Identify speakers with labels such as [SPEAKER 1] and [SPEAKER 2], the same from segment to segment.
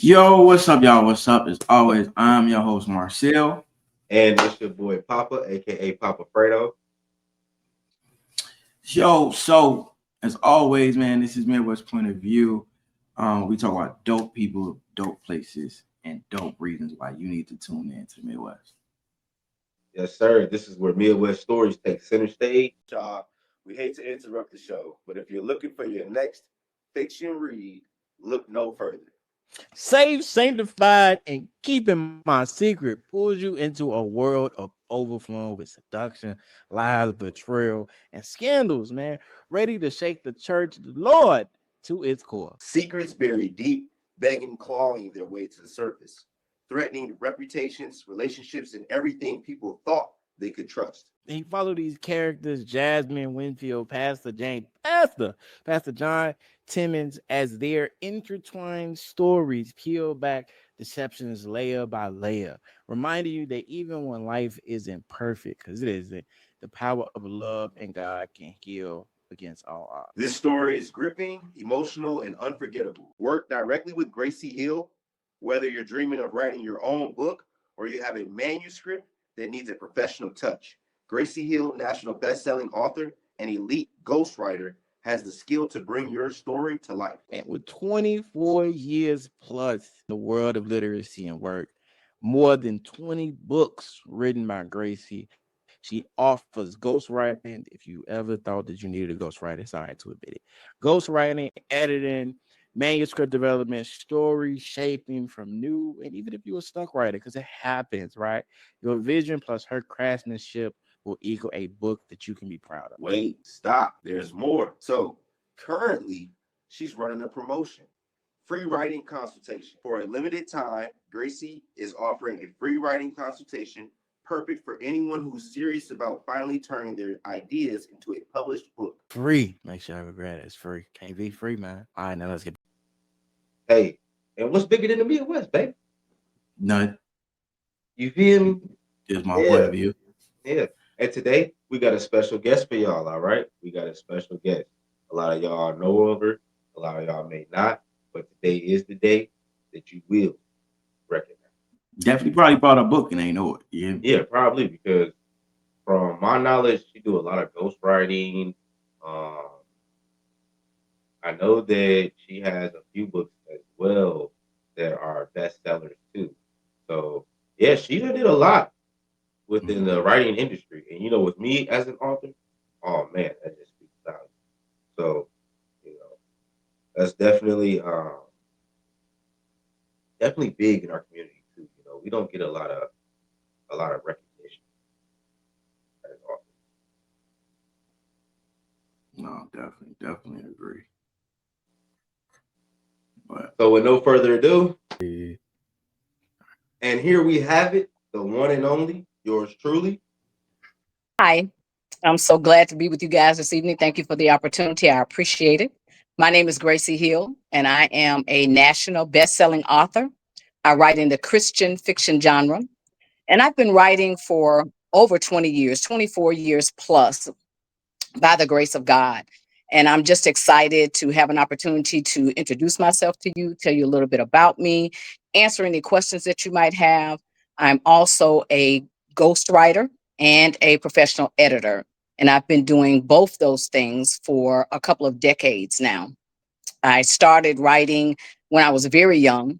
[SPEAKER 1] Yo, what's up, y'all? What's up? As always, I'm your host, Marcel.
[SPEAKER 2] And it's your boy Papa, aka Papa Fredo.
[SPEAKER 1] Yo, so as always, man, this is Midwest Point of View. We talk about dope people, dope places, and dope reasons why you need to tune in to Midwest.
[SPEAKER 2] Yes, sir. This is where Midwest stories take center stage. Y'all, we hate to interrupt the show, but if you're looking for your next fiction read, look no further.
[SPEAKER 3] Saved, sanctified, and keeping my secret pulls you into a world of overflowing with seduction, lies, betrayal, and scandals, man. Ready to shake the church, the Lord, to its core.
[SPEAKER 2] Secrets buried deep, begging, clawing their way to the surface, threatening reputations, relationships, and everything people thought they could trust.
[SPEAKER 3] And you follow these characters, Jasmine Winfield, Pastor John Timmons, as their intertwined stories peel back deceptions layer by layer, reminding you that even when life isn't perfect, because it isn't, the power of love and God can heal against all odds.
[SPEAKER 2] This story is gripping, emotional, and unforgettable. Work directly with Gracie L. Whether you're dreaming of writing your own book or you have a manuscript that needs a professional touch, Gracie Hill, National Bestselling Author and elite ghostwriter, has the skill to bring your story to life.
[SPEAKER 3] And with 24 years plus in the world of literacy and work, more than 20 books written by Gracie, she offers ghostwriting. If you ever thought that you needed a ghostwriter, it's all right to admit it. Ghostwriting, editing, manuscript development, story shaping from new, and even if you're a stuck writer, because it happens, right? Your vision plus her craftsmanship will equal a book that you can be proud of.
[SPEAKER 2] Wait, stop. There's more. So currently, she's running a promotion. Free writing consultation. For a limited time, Gracie is offering a free writing consultation perfect for anyone who's serious about finally turning their ideas into a published book.
[SPEAKER 3] Free. Make sure I regret it. It's free. Can't be free, man. All right, now let's get.
[SPEAKER 2] Hey, and what's bigger than the Midwest, babe?
[SPEAKER 1] None.
[SPEAKER 2] You feel me?
[SPEAKER 1] Just my point of view.
[SPEAKER 2] Yeah. And today we got a special guest for y'all, all right? We got a special guest. A lot of y'all know of her, a lot of y'all may not, but today is the day that you will recognize.
[SPEAKER 1] Definitely probably bought a book and ain't know it.
[SPEAKER 2] Yeah, probably, because from my knowledge, she do a lot of ghostwriting. Um, I know that she has a few books as well that are bestsellers too. So yeah, she done did a lot within the writing industry. And with me as an author, oh man, that just speaks volumes. So, that's definitely big in our community too. We don't get a lot of recognition as authors.
[SPEAKER 1] No, definitely agree. But
[SPEAKER 2] So with no further ado, and here we have it, the one and only, yours truly.
[SPEAKER 4] Hi, I'm so glad to be with you guys this evening. Thank you for the opportunity. I appreciate it. My name is Gracie Hill, and I am a national best-selling author. I write in the Christian fiction genre, and I've been writing for over 20 years, 24 years plus, by the grace of God. And I'm just excited to have an opportunity to introduce myself to you, tell you a little bit about me, answer any questions that you might have. I'm also a ghostwriter and a professional editor. And I've been doing both those things for a couple of decades now. I started writing when I was very young,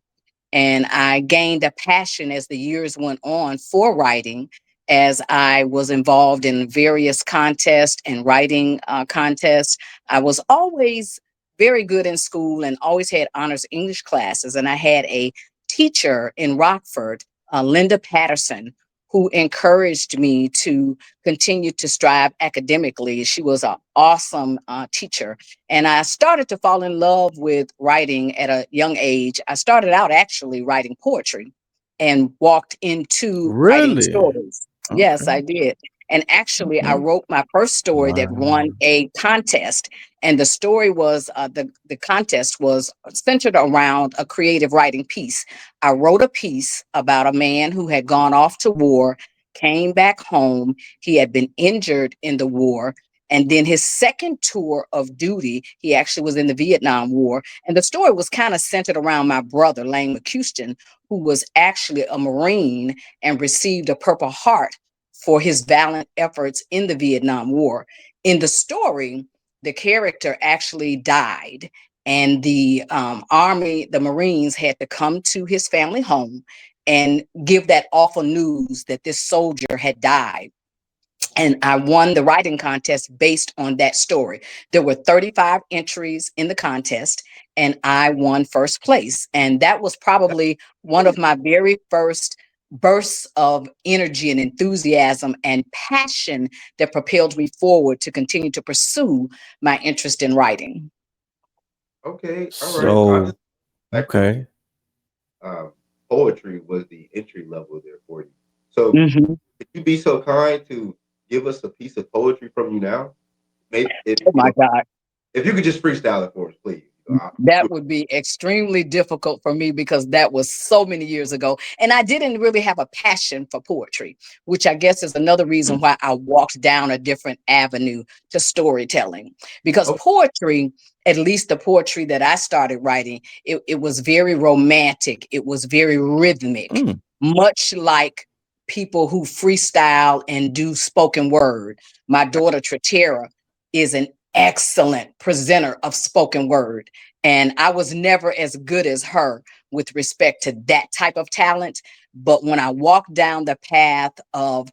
[SPEAKER 4] and I gained a passion as the years went on for writing, as I was involved in various contests and writing contests. I was always very good in school and always had honors English classes. And I had a teacher in Rockford, Linda Patterson, who encouraged me to continue to strive academically. She was an awesome teacher. And I started to fall in love with writing at a young age. I started out actually writing poetry and walked into writing
[SPEAKER 3] Really?
[SPEAKER 4] stories. Yes, I did. And actually, I wrote my first story that won a contest. And the story was the contest was centered around a creative writing piece. I wrote a piece about a man who had gone off to war, came back home. He had been injured in the war, And then his second tour of duty, he actually was in the Vietnam War. And the story was kind of centered around my brother, Lane McCuston, who was actually a Marine and received a Purple Heart for his valiant efforts in the Vietnam War. In the story, the character actually died, and the Army, the Marines, had to come to his family home and give that awful news that this soldier had died. And I won the writing contest based on that story. There were 35 entries in the contest, and I won first place. And that was probably one of my very first bursts of energy and enthusiasm and passion that propelled me forward to continue to pursue my interest in writing.
[SPEAKER 2] Okay, all right. I
[SPEAKER 3] So
[SPEAKER 2] just like
[SPEAKER 3] okay.
[SPEAKER 2] um, poetry was the entry level there for you. So,
[SPEAKER 4] Mhm.
[SPEAKER 2] could you be so kind to give us a piece of poetry from you now? Maybe if
[SPEAKER 4] Oh
[SPEAKER 2] you
[SPEAKER 4] my
[SPEAKER 2] don't,
[SPEAKER 4] God.
[SPEAKER 2] if you could just freestyle it for us, please.
[SPEAKER 4] That would be extremely difficult for me because that was so many years ago. And I didn't really have a passion for poetry, which I guess is another reason why I walked down a different avenue to storytelling. Because
[SPEAKER 2] Oh,
[SPEAKER 4] poetry, at least the poetry that I started writing, it was very romantic, it was very rhythmic,
[SPEAKER 3] Mm,
[SPEAKER 4] much like people who freestyle and do spoken word. My daughter, Tratera, is an excellent presenter of spoken word. And I was never as good as her with respect to that type of talent. But when I walked down the path of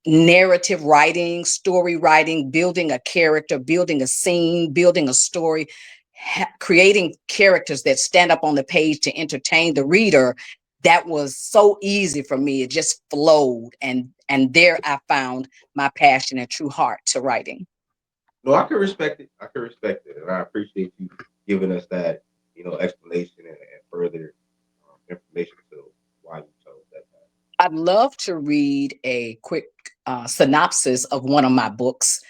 [SPEAKER 4] narrative writing, story writing, building a character, building a scene, building a story, creating characters that stand up on the page to entertain the reader, that was so easy for me. It just flowed. And there I found my passion and true heart to writing.
[SPEAKER 2] no, I can respect it. I can respect it, and I appreciate you giving us that, explanation and further information to why you chose that.
[SPEAKER 4] I'd love to read a quick synopsis of one of my books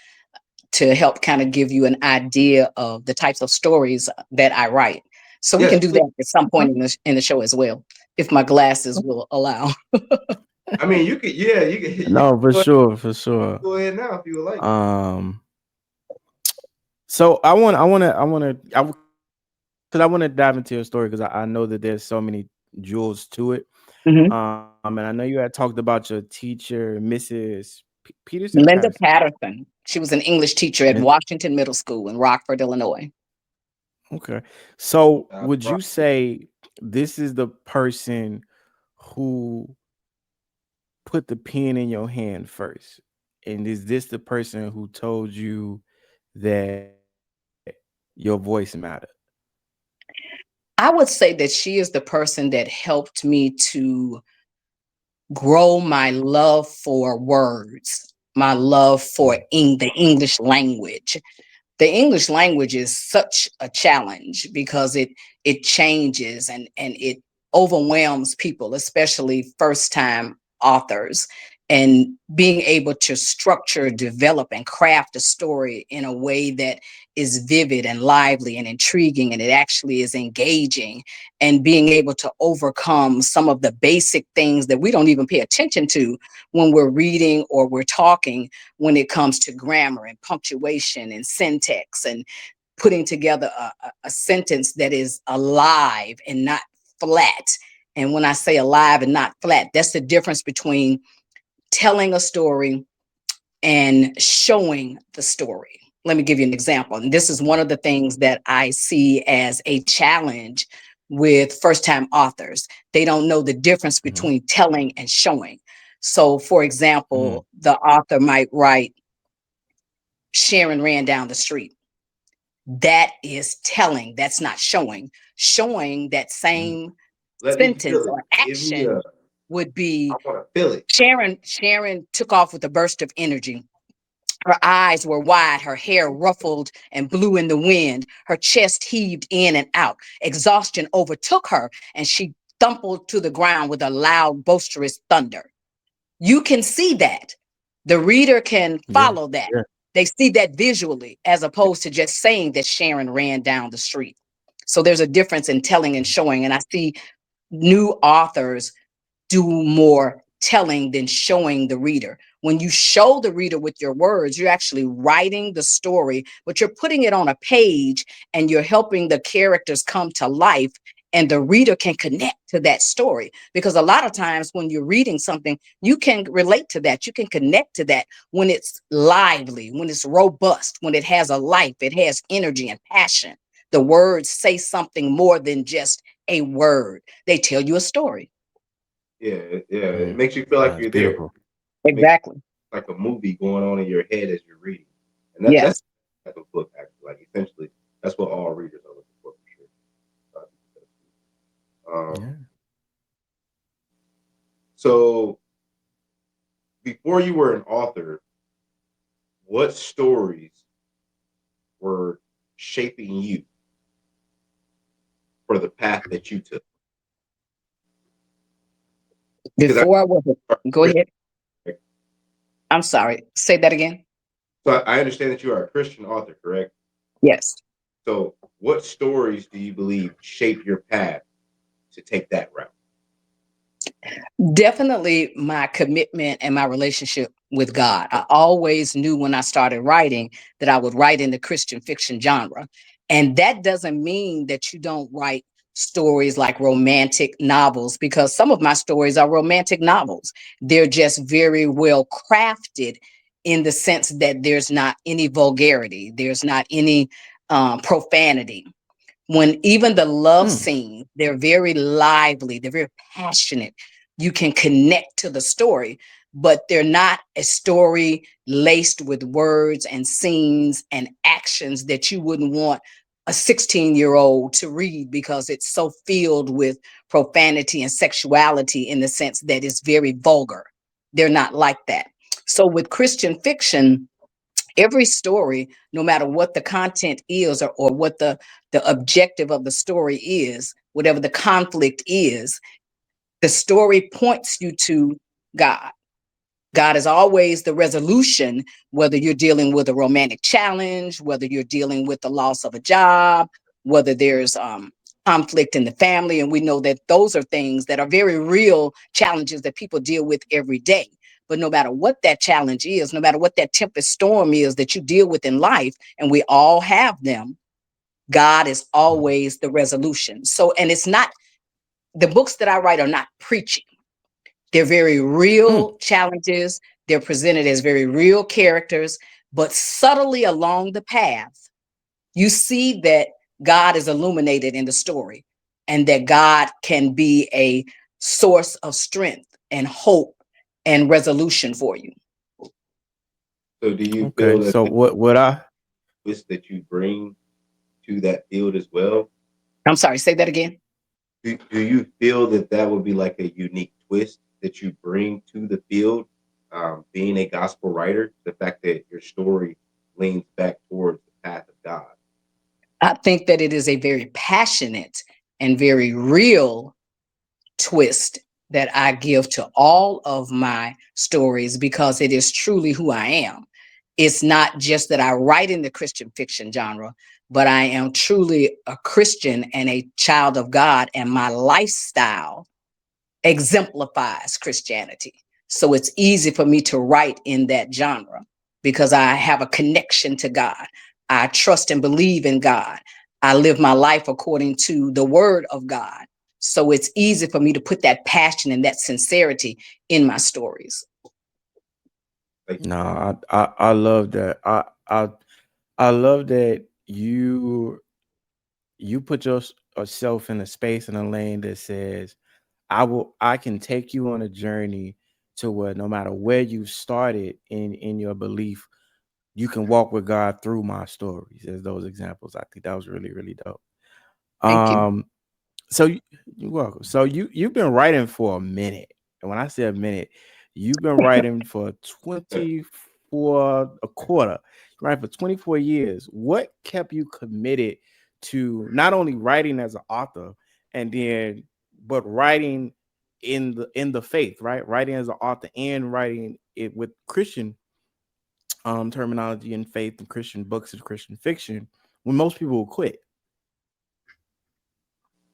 [SPEAKER 4] to help kind of give you an idea of the types of stories that I write. So we can
[SPEAKER 2] Yes,
[SPEAKER 4] do
[SPEAKER 2] please.
[SPEAKER 4] that at some point in the show as well, if my glasses will allow.
[SPEAKER 2] I mean, you could, yeah, you could, you
[SPEAKER 3] no, for
[SPEAKER 2] could
[SPEAKER 3] sure, for sure.
[SPEAKER 2] go ahead now if you would like.
[SPEAKER 3] Um, so because I want to dive into your story because I know that there's so many jewels to it.
[SPEAKER 4] Mhm.
[SPEAKER 3] And I know you had talked about your teacher, Mrs. Peterson or
[SPEAKER 4] Linda
[SPEAKER 3] Patterson.
[SPEAKER 4] Patterson. She was an English teacher at
[SPEAKER 3] Miss-
[SPEAKER 4] Washington Middle School in Rockford, Illinois.
[SPEAKER 3] Okay, so
[SPEAKER 2] Uh,
[SPEAKER 3] would
[SPEAKER 2] right.
[SPEAKER 3] you say this is the person who put the pen in your hand first? And is this the person who told you that your voice mattered?
[SPEAKER 4] I would say that she is the person that helped me to grow my love for words, my love for
[SPEAKER 3] Mm,
[SPEAKER 4] the English language. The English language is such a challenge because it changes and it overwhelms people, especially first time authors. And being able to structure, develop, and craft a story in a way that is vivid and lively and intriguing, and it actually is engaging, and being able to overcome some of the basic things that we don't even pay attention to when we're reading or we're talking, when it comes to grammar and punctuation and syntax and putting together a sentence that is alive and not flat. And when I say alive and not flat, that's the difference between telling a story and showing the story. Let me give you an example. And this is one of the things that I see as a challenge with first time authors. They don't know the difference
[SPEAKER 3] mhm,
[SPEAKER 4] between telling and showing. So, for
[SPEAKER 3] mm,
[SPEAKER 4] example, the author might write, Sharon ran down the street. That is telling, that's not showing. Showing that
[SPEAKER 2] Mm.
[SPEAKER 4] same
[SPEAKER 2] Let me
[SPEAKER 4] sentence
[SPEAKER 2] feel it.
[SPEAKER 4] or
[SPEAKER 2] Give me
[SPEAKER 4] action
[SPEAKER 2] a.
[SPEAKER 4] would
[SPEAKER 2] I
[SPEAKER 4] be
[SPEAKER 2] want to feel it.
[SPEAKER 4] Sharon took off with a burst of energy. Her eyes were wide, her hair ruffled and blew in the wind. Her chest heaved in and out. Exhaustion overtook her, and she thumped to the ground with a loud, boisterous thunder. You can see that. The reader can
[SPEAKER 3] yeah,
[SPEAKER 4] follow that.
[SPEAKER 3] yeah.
[SPEAKER 4] They see that visually as opposed to just saying that Sharon ran down the street. So there's a difference in telling and
[SPEAKER 3] Mm,
[SPEAKER 4] showing. And I see new authors do more telling than showing the reader. When you show the reader with your words, you're actually writing the story, but you're putting it on a page and you're helping the characters come to life, and the reader can connect to that story. Because a lot of times when you're reading something, you can relate to that. You can connect to that when it's lively, when it's robust, when it has a life, it has energy and passion. The words say something more than just a word. They tell you a story.
[SPEAKER 2] Yeah, yeah. It makes you feel like
[SPEAKER 3] That's
[SPEAKER 2] you're there.
[SPEAKER 3] beautiful.
[SPEAKER 2] It makes
[SPEAKER 4] Exactly.
[SPEAKER 2] like a movie going on in your head as you're reading. And that's
[SPEAKER 4] Yes.
[SPEAKER 2] the type of book actually. Like essentially, that's what all readers are looking for sure.
[SPEAKER 3] Yeah.
[SPEAKER 2] So before you were an author, what stories were shaping you for the path that you took? Because
[SPEAKER 4] Before I was, go
[SPEAKER 2] Christian,
[SPEAKER 4] ahead. I'm sorry. Say that again.
[SPEAKER 2] so I understand that you are a Christian author, correct?
[SPEAKER 4] Yes.
[SPEAKER 2] So what stories do you believe shape your path to take that route?
[SPEAKER 4] Definitely my commitment and my relationship with God. I always knew when I started writing that I would write in the Christian fiction genre. And that doesn't mean that you don't write stories like romantic novels, because some of my stories are romantic novels. They're just very well crafted in the sense that there's not any vulgarity, there's not any profanity. When even the love
[SPEAKER 3] Mm.
[SPEAKER 4] scenes, they're very lively, they're very passionate. You can connect to the story, but they're not a story laced with words and scenes and actions that you wouldn't want a 16-year-old to read, because it's so filled with profanity and sexuality in the sense that it's very vulgar. They're not like that. So with Christian fiction, every story, no matter what the content is, or what the objective of the story is, whatever the conflict is, the story points you to God. God is always the resolution, whether you're dealing with a romantic challenge, whether you're dealing with the loss of a job, whether there's conflict in the family. And we know that those are things that are very real challenges that people deal with every day. But no matter what that challenge is, no matter what that tempest storm is that you deal with in life, and we all have them, God is always the resolution. So, and it's not, the books that I write are not preaching. They're very
[SPEAKER 3] Mm.
[SPEAKER 4] real challenges. They're presented as very real characters, but subtly along the path, you see that God is illuminated in the story, and that God can be a source of strength and hope and resolution for you.
[SPEAKER 2] So do you feel
[SPEAKER 3] Okay.
[SPEAKER 2] that
[SPEAKER 3] So what I
[SPEAKER 2] twist that you bring to that field as well?
[SPEAKER 4] I'm sorry, say that again.
[SPEAKER 2] Do you feel that that would be like a unique twist that you bring to the field, being a gospel writer? The fact that your story leans back towards the path of God.
[SPEAKER 4] I think that it is a very passionate and very real twist that I give to all of my stories, because it is truly who I am. It's not just that I write in the Christian fiction genre, but I am truly a Christian and a child of God, and my lifestyle exemplifies Christianity. So it's easy for me to write in that genre because I have a connection to God. I trust and believe in God. I live my life according to the word of God. So it's easy for me to put that passion and that sincerity in my stories.
[SPEAKER 2] Like,
[SPEAKER 3] no, I love that. I love that you put yourself in a space and a lane that says I can take you on a journey to where no matter where you started in your belief, you can walk with God through my stories. As those examples, I think that was really really dope.
[SPEAKER 4] Thank you.
[SPEAKER 3] Um, so you're welcome. So you've been writing for a minute, and when I say a minute, you've been writing for 24 a quarter, right? For 24 years. What kept you committed to not only writing as an author, and then but writing in the faith, right? Writing as an author and writing it with Christian terminology and faith and Christian books and Christian fiction when most people will quit.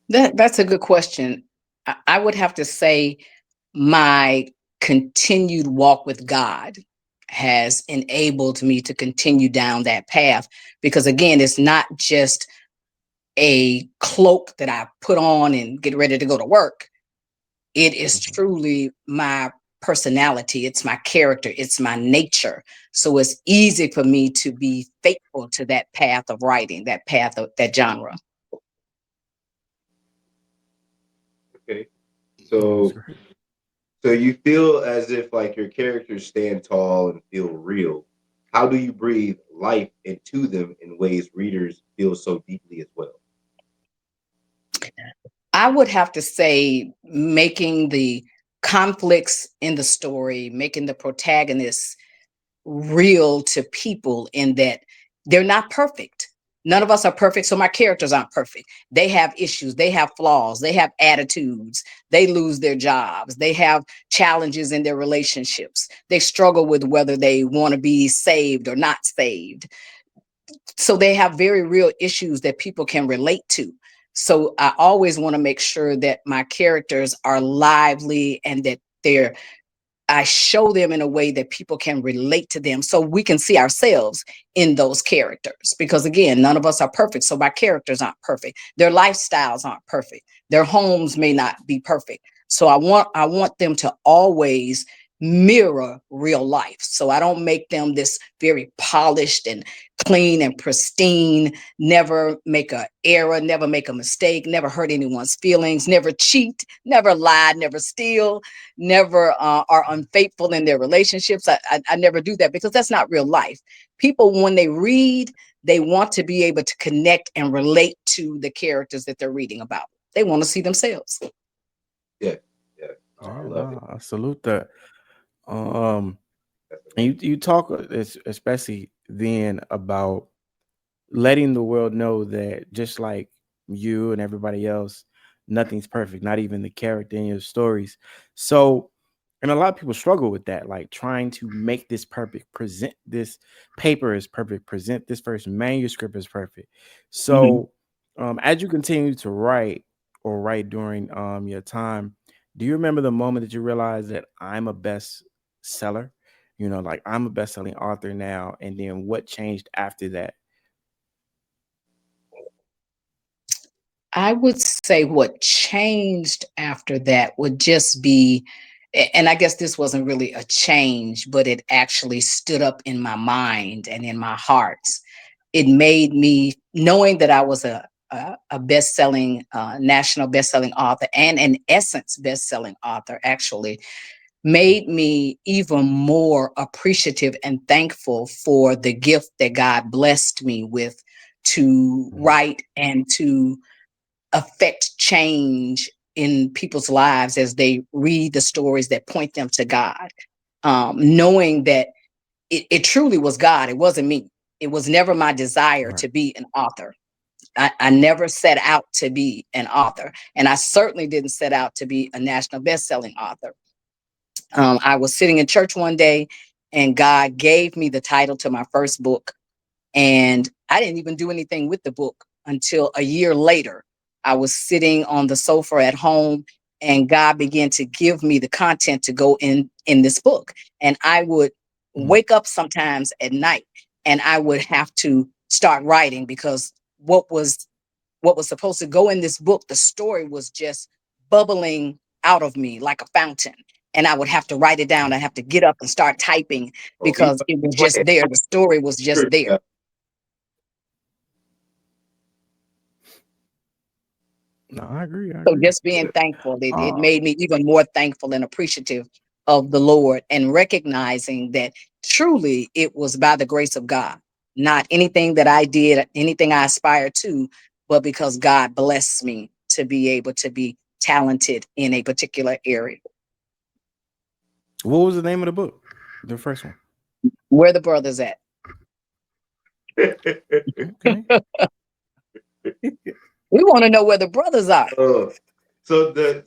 [SPEAKER 4] That's a good question. I would have to say my continued walk with God has enabled me to continue down that path. Because again, it's not just a cloak that I put on and get ready to go to work. It is truly my personality. It's my character. It's my nature. So it's easy for me to be faithful to that path of writing, that path of that genre.
[SPEAKER 2] Okay.
[SPEAKER 3] That's
[SPEAKER 2] So
[SPEAKER 3] great.
[SPEAKER 2] so you feel as if like your characters stand tall and feel real. How do you breathe life into them in ways readers feel so deeply as well?
[SPEAKER 4] I would have to say making the conflicts in the story, making the protagonists real to people in that they're not perfect. None of us are perfect, so my characters aren't perfect. They have issues, they have flaws, they have attitudes, they lose their jobs, they have challenges in their relationships, they struggle with whether they want to be saved or not saved. So they have very real issues that people can relate to. So I always want to make sure that my characters are lively and that I show them in a way that people can relate to them so we can see ourselves in those characters. Because again, none of us are perfect. So my characters aren't perfect. Their lifestyles aren't perfect. Their homes may not be perfect. So I want them to always mirror real life. So I don't make them this very polished and clean and pristine, never make a error, never make a mistake, never hurt anyone's feelings, never cheat, never lie, never steal, never are unfaithful in their relationships. I never do that because that's not real life. People, when they read, they want to be able to connect and relate to the characters that they're reading about. They want to see themselves.
[SPEAKER 2] Yeah, yeah. Oh, I
[SPEAKER 3] Yeah,
[SPEAKER 2] love it.
[SPEAKER 3] no, I salute that. Um,
[SPEAKER 2] That's
[SPEAKER 3] and
[SPEAKER 2] amazing.
[SPEAKER 3] you talk especially then about letting the world know that just like you and everybody else, nothing's perfect, not even the character in your stories. So, and a lot of people struggle with that, like trying to make this perfect, present this paper is perfect, present this first manuscript is perfect.
[SPEAKER 4] Mhm.
[SPEAKER 3] So, as you continue to write or write during your time, do you remember the moment that you realized that I'm a best seller? You know, like I'm a best-selling author now, and then what changed after that?
[SPEAKER 4] I would say what changed after that would just be, and I guess this wasn't really a change, but it actually stood up in my mind and in my heart. It made me, knowing that I was a best-selling, national best-selling author and an Essence best-selling author, actually made me even more appreciative and thankful for the gift that God blessed me with to
[SPEAKER 3] Mhm.
[SPEAKER 4] write and to affect change in people's lives as they read the stories that point them to God. Knowing that it truly was God, it wasn't me. It was never my desire
[SPEAKER 3] Right.
[SPEAKER 4] to be an author. I never set out to be an author, and I certainly didn't set out to be a national best-selling author. I was sitting in church one day, and God gave me the title to my first book, and I didn't even do anything with the book until a year later. I was sitting on the sofa at home, and God began to give me the content to go in this book. And I would
[SPEAKER 3] Mhm.
[SPEAKER 4] wake up sometimes at night, and I would have to start writing because what was what was supposed to go in this book, the story was just bubbling out of me like a fountain. And I would have to write it down. I have to get up and start typing
[SPEAKER 2] Oh, he
[SPEAKER 4] because it was just
[SPEAKER 2] playing.
[SPEAKER 4] there. The story was just there.
[SPEAKER 2] Yeah.
[SPEAKER 3] No, I agree. I
[SPEAKER 4] So
[SPEAKER 3] agree.
[SPEAKER 4] just being thankful, it
[SPEAKER 3] Uh,
[SPEAKER 4] made me even more thankful and appreciative of the Lord and recognizing that truly it was by the grace of God, not anything that I did, anything I aspired to, but because God blessed me to be able to be talented in a particular area.
[SPEAKER 3] what was the name of the book? The first one.
[SPEAKER 4] Where the brothers at?
[SPEAKER 3] Okay.
[SPEAKER 4] We want to know where the brothers are.
[SPEAKER 2] Uh, so the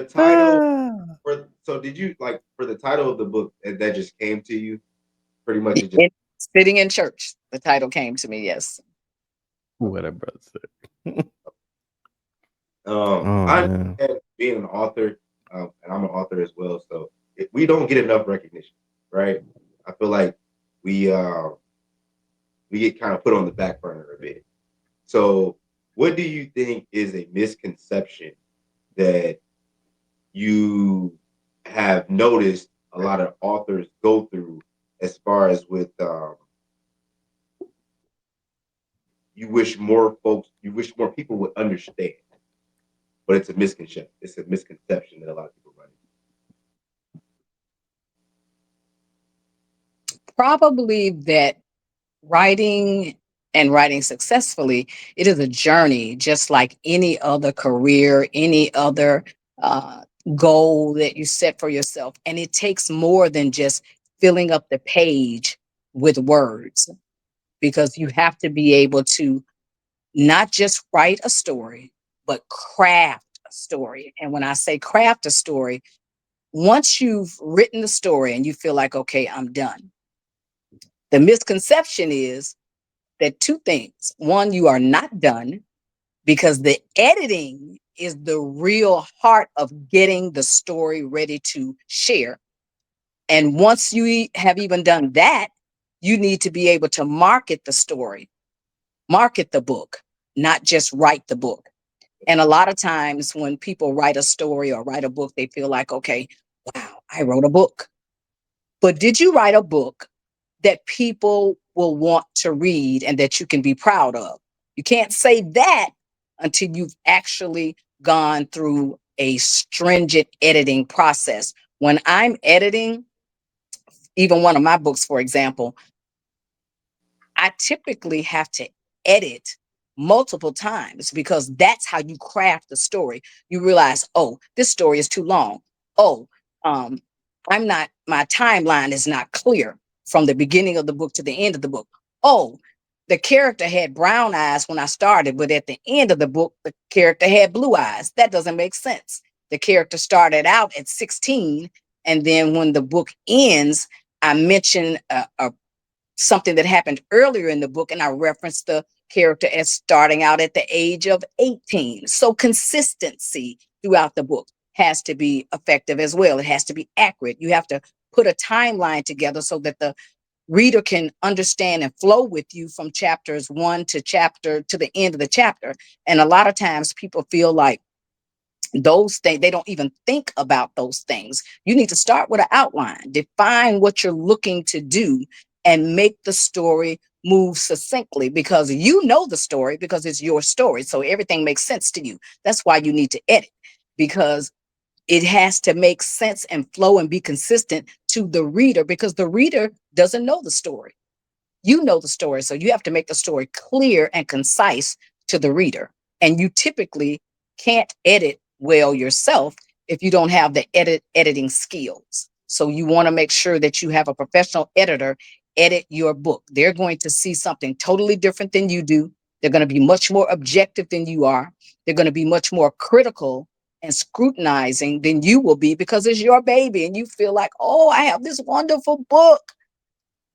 [SPEAKER 2] title
[SPEAKER 3] Ah,
[SPEAKER 2] for so did you like for the title of the book that just came to you? Pretty much it just
[SPEAKER 4] It, sitting in church, the title came to me. Yes.
[SPEAKER 3] what a brother said. Oh
[SPEAKER 2] I
[SPEAKER 3] man.
[SPEAKER 2] understand being an author, and I'm an author as well. So we don't get enough recognition, right? I feel like we get kind of put on the back burner a bit. So, what do you think is a misconception that you have noticed a lot of authors go through as far as with you wish more people would understand, but it's a misconception. It's a misconception that a lot of people run
[SPEAKER 4] Probably that writing and writing successfully, it is a journey, just like any other career, any other uh, goal that you set for yourself. And it takes more than just filling up the page with words, because you have to be able to not just write a story, but craft a story. And when I say craft a story, once you've written the story and you feel like, okay, I'm done, the misconception is that two things. One, you are not done, because the editing is the real heart of getting the story ready to share. And once you have even done that, you need to be able to market the story, market the book, not just write the book. And a lot of times when people write a story or write a book, they feel like, okay, wow, I wrote a book. But did you write a book that people will want to read and that you can be proud of? You can't say that until you've actually gone through a stringent editing process. When I'm editing, even one of my books, for example, I typically have to edit multiple times, because that's how you craft the story. You realize, oh, this story is too long. Oh, um, my timeline is not clear from the beginning of the book to the end of the book. Oh, the character had brown eyes when I started, but at the end of the book, the character had blue eyes. That doesn't make sense. The character started out at 16, and then when the book ends, I mention something that happened earlier in the book, and I referenced the character as starting out at the age of 18. So consistency throughout the book has to be effective as well. It has to be accurate. You have to put a timeline together so that the reader can understand and flow with you from chapters one to chapter to the end of the chapter. And a lot of times people feel like those things, they don't even think about those things. You need to start with an outline, define what you're looking to do, and make the story move succinctly, because you know the story, because it's your story, so everything makes sense to you. That's why you need to edit, because it has to make sense and flow and be consistent to the reader, because the reader doesn't know the story. You know the story, so you have to make the story clear and concise to the reader. And you typically can't edit well yourself if you don't have the editing skills. So you want to make sure that you have a professional editor edit your book. They're going to see something totally different than you do. They're going to be much more objective than you are. They're going to be much more critical and scrutinizing than you will be, because it's your baby and you feel like, oh, I have this wonderful book,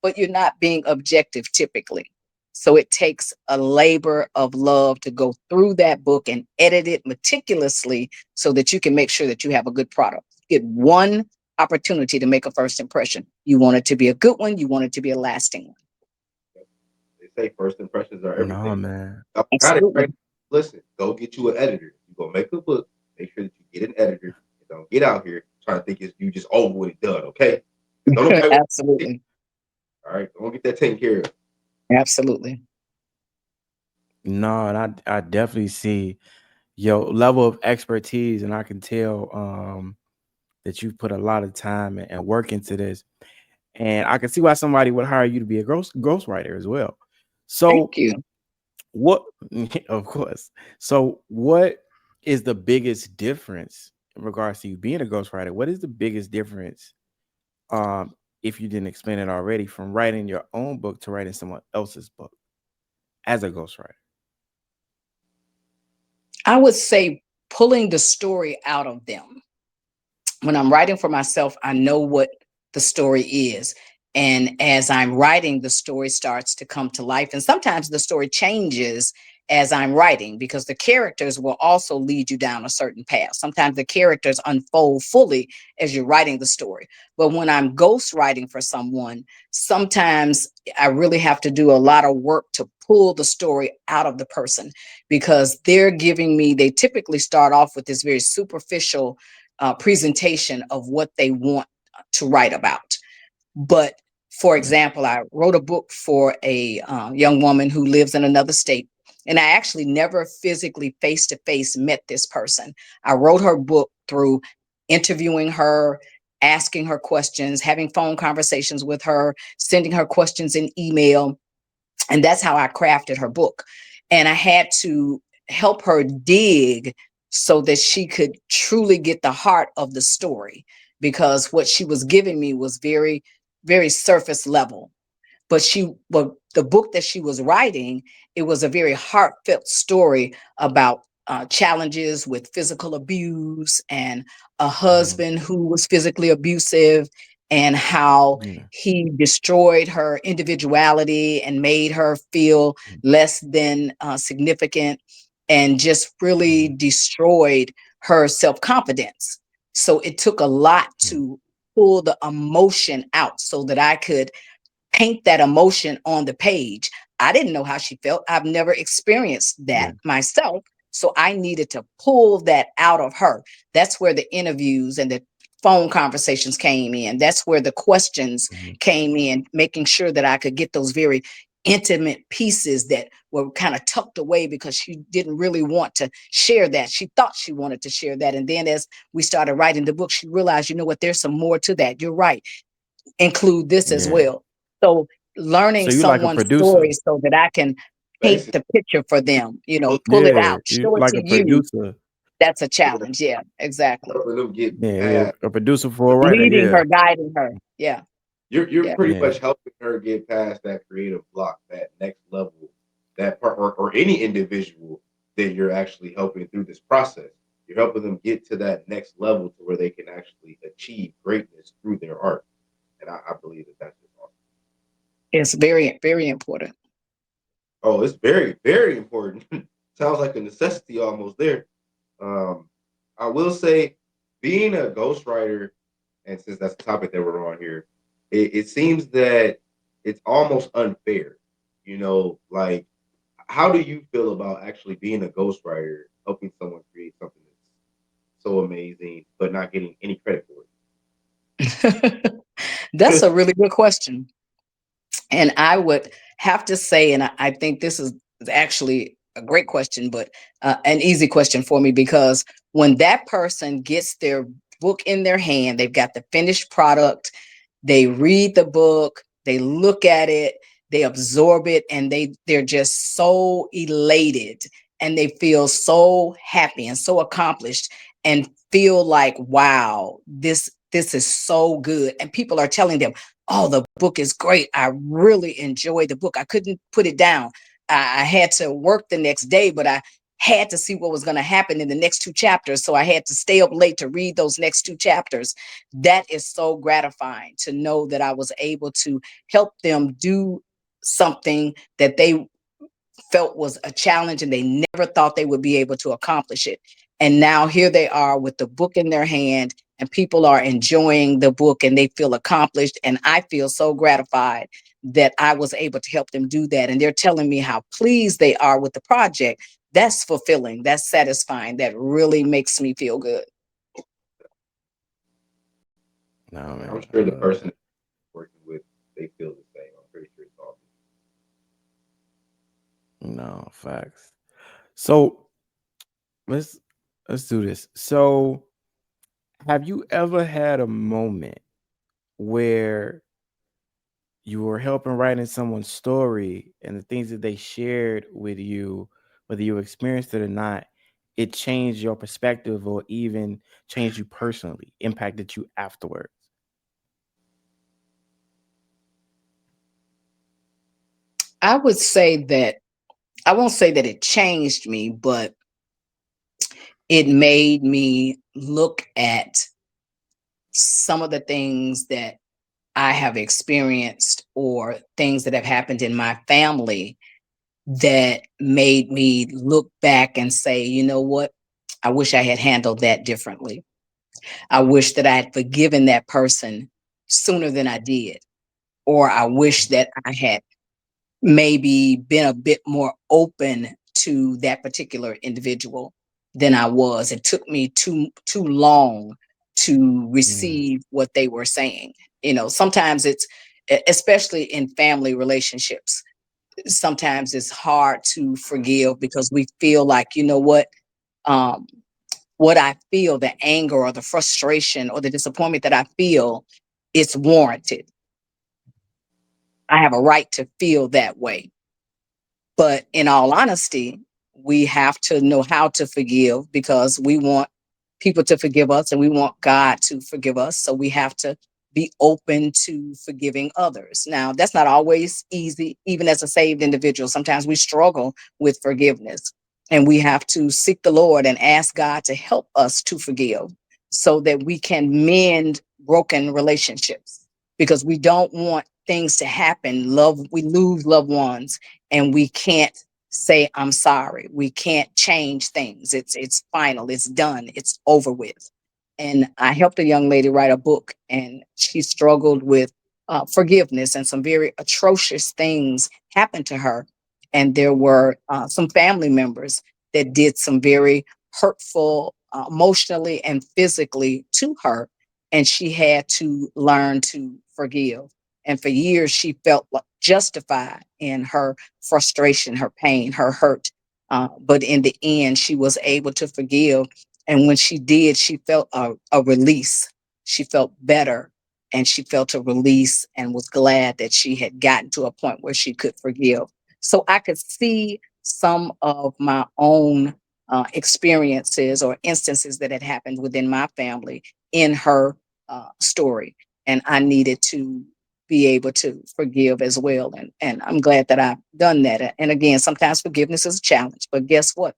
[SPEAKER 4] but you're not being objective typically. So it takes a labor of love to go through that book and edit it meticulously so that you can make sure that you have a good product. Get one opportunity to make a first impression. You want it to be a good one, you want it to be a lasting one.
[SPEAKER 2] they say first impressions are
[SPEAKER 3] No,
[SPEAKER 2] everything.
[SPEAKER 3] man.
[SPEAKER 2] Y'all got it right.
[SPEAKER 4] Absolutely.
[SPEAKER 2] Listen, go get you an editor. You gonna make a book. Make sure that you get an editor. And don't get out here trying to think it's you just over with it done. Okay? Don't nobody want it.
[SPEAKER 4] Absolutely.
[SPEAKER 2] All right, don't get that taken care of.
[SPEAKER 4] Absolutely.
[SPEAKER 3] No, and I definitely see your level of expertise, and I can tell that you put a lot of time and work into this. And I can see why somebody would hire you to be a ghostwriter as well. So
[SPEAKER 4] Thank you.
[SPEAKER 3] what of course. So what is the biggest difference in regards to you being a ghostwriter? What is the biggest difference, if you didn't explain it already, from writing your own book to writing someone else's book as a ghostwriter?
[SPEAKER 4] I would say pulling the story out of them. When I'm writing for myself, I know what the story is. And as I'm writing, the story starts to come to life. And sometimes the story changes as I'm writing, because the characters will also lead you down a certain path. Sometimes the characters unfold fully as you're writing the story. But when I'm ghostwriting for someone, sometimes I really have to do a lot of work to pull the story out of the person, because they're giving me, they typically start off with this very superficial presentation of what they want to write about. But for example, I wrote a book for a young woman who lives in another state. And I actually never physically face to face met this person. I wrote her book through interviewing her, asking her questions, having phone conversations with her, sending her questions in email. And that's how I crafted her book. And I had to help her dig so that she could truly get the heart of the story, because what she was giving me was very, very surface level. But the book that she was writing, it was a very heartfelt story about challenges with physical abuse, and a husband who was physically abusive, and how
[SPEAKER 3] Yeah.
[SPEAKER 4] he destroyed her individuality and made her feel less than significant, and just really destroyed her self-confidence. So it took a lot to pull the emotion out so that I could paint that emotion on the page. I didn't know how she felt. I've never experienced that
[SPEAKER 3] Yeah.
[SPEAKER 4] myself. So I needed to pull that out of her. That's where the interviews and the phone conversations came in. That's where the questions came in, making sure that I could get those very intimate pieces that were kind of tucked away because she didn't really want to share that. She thought she wanted to share that. And then as we started writing the book, she realized, you know what, there's some more to that. You're right. Include this as
[SPEAKER 3] Yeah.
[SPEAKER 4] well. So learning
[SPEAKER 3] So you like a
[SPEAKER 4] someone's
[SPEAKER 3] producer?
[SPEAKER 4] story so that I can paint
[SPEAKER 2] Basically,
[SPEAKER 4] the picture for them,
[SPEAKER 2] look,
[SPEAKER 4] pull it
[SPEAKER 3] Yeah,
[SPEAKER 4] out,
[SPEAKER 3] you
[SPEAKER 4] show it
[SPEAKER 3] like
[SPEAKER 4] to
[SPEAKER 3] a
[SPEAKER 4] you.
[SPEAKER 3] producer.
[SPEAKER 4] That's a
[SPEAKER 2] yeah,
[SPEAKER 4] challenge. Yeah, exactly.
[SPEAKER 2] helping them get
[SPEAKER 3] Yeah, you're
[SPEAKER 2] past.
[SPEAKER 3] a producer for a writer.
[SPEAKER 4] Leading
[SPEAKER 3] Yeah.
[SPEAKER 4] her, guiding her. Yeah,
[SPEAKER 2] You're
[SPEAKER 4] yeah.
[SPEAKER 2] pretty
[SPEAKER 3] Yeah.
[SPEAKER 2] much helping her get past that creative block, that next level, that part, or any individual that you're actually helping through this process. You're helping them get to that next level to where they can actually achieve greatness through their art. And I believe that that's just awesome.
[SPEAKER 4] It's very, very important.
[SPEAKER 2] Oh, it's very, very important. Sounds like a necessity almost there. Um, I will say, being a ghostwriter, and since that's the topic that we're on here, it seems that it's almost unfair. Like, how do you feel about actually being a ghostwriter, helping someone create something that's so amazing, but not getting any credit for
[SPEAKER 4] That's
[SPEAKER 2] it?
[SPEAKER 4] a really good question. And I would have to say, and I think this is actually a great question, but an easy question for me, because when that person gets their book in their hand, they've got the finished product, they read the book, they look at it, they absorb it, and they're just so elated, and they feel so happy and so accomplished, and feel like, wow, this is so good. And people are telling them, oh, the book is great. I really enjoyed the book. I couldn't put it down. I had to work the next day, but I had to see what was going to happen in the next two chapters. So I had to stay up late to read those next two chapters. That is so gratifying to know that I was able to help them do something that they felt was a challenge and they never thought they would be able to accomplish it. And now here they are with the book in their hand, and people are enjoying the book and they feel accomplished. And I feel so gratified that I was able to help them do that. And they're telling me how pleased they are with the project. That's fulfilling. That's satisfying. That really makes me feel good.
[SPEAKER 3] No,
[SPEAKER 2] And I'm
[SPEAKER 3] man, I
[SPEAKER 2] sure the
[SPEAKER 3] love
[SPEAKER 2] person
[SPEAKER 3] that.
[SPEAKER 2] working with, they feel the same. I'm pretty sure it's all.
[SPEAKER 3] No, facts. So let's let's do this. So have you ever had a moment where you were helping writing someone's story and the things that they shared with you, whether you experienced it or not, it changed your perspective or even changed you personally, impacted you afterwards?
[SPEAKER 4] I would say that I won't say that it changed me, but it made me look at some of the things that I have experienced or things that have happened in my family that made me look back and say, you know what? I wish I had handled that differently. I wish that I had forgiven that person sooner than I did. Or I wish that I had maybe been a bit more open to that particular individual than I was. It took me too long to receive what they were saying. You know, sometimes it's especially in family relationships. Sometimes it's hard to forgive because we feel like, you know um, what I feel, the anger or the frustration or the disappointment that I feel, it's warranted. I have a right to feel that way. But in all honesty, we have to know how to forgive because we want people to forgive us and we want God to forgive us. So we have to be open to forgiving others. Now, that's not always easy, even as a saved individual. Sometimes we struggle with forgiveness and we have to seek the Lord and ask God to help us to forgive so that we can mend broken relationships because we don't want things to happen. We lose loved ones and we can't say I'm sorry. We can't change things. It's final. It's done. It's over with. And I helped a young lady write a book, and she struggled with forgiveness, and some very atrocious things happened to her. And there were some family members that did some very hurtful, emotionally and physically to her, and she had to learn to forgive. And for years, she felt justified in her frustration, her pain, her hurt. But in the end, she was able to forgive. And when she did, she felt a release. She felt better and she felt a release and was glad that she had gotten to a point where she could forgive. So I could see some of my own experiences or instances that had happened within my family in her story. And I needed to be able to forgive as well. And I'm glad that I've done that. And again, sometimes forgiveness is a challenge, but guess what?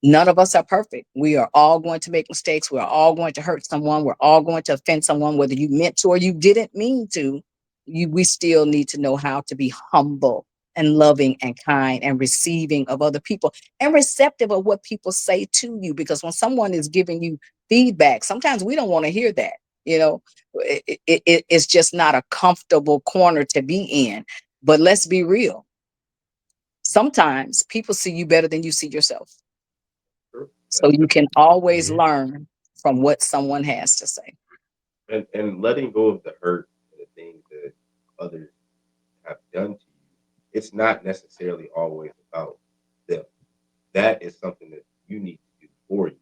[SPEAKER 4] None of us are perfect. We are all going to make mistakes. We're all going to hurt someone. We're all going to offend someone, whether you meant to or you didn't mean to. We still need to know how to be humble and loving and kind and receiving of other people and receptive of what people say to you. Because when someone is giving you feedback, sometimes we don't want to hear that. You know, it's just not a comfortable corner to be in. But let's be real. Sometimes people see you better than you see yourself.
[SPEAKER 2] True.
[SPEAKER 4] So you can always learn from what someone has to say.
[SPEAKER 2] And letting go of the hurt and the things that others have done to you, it's not necessarily always about them. That is something that you need to do for you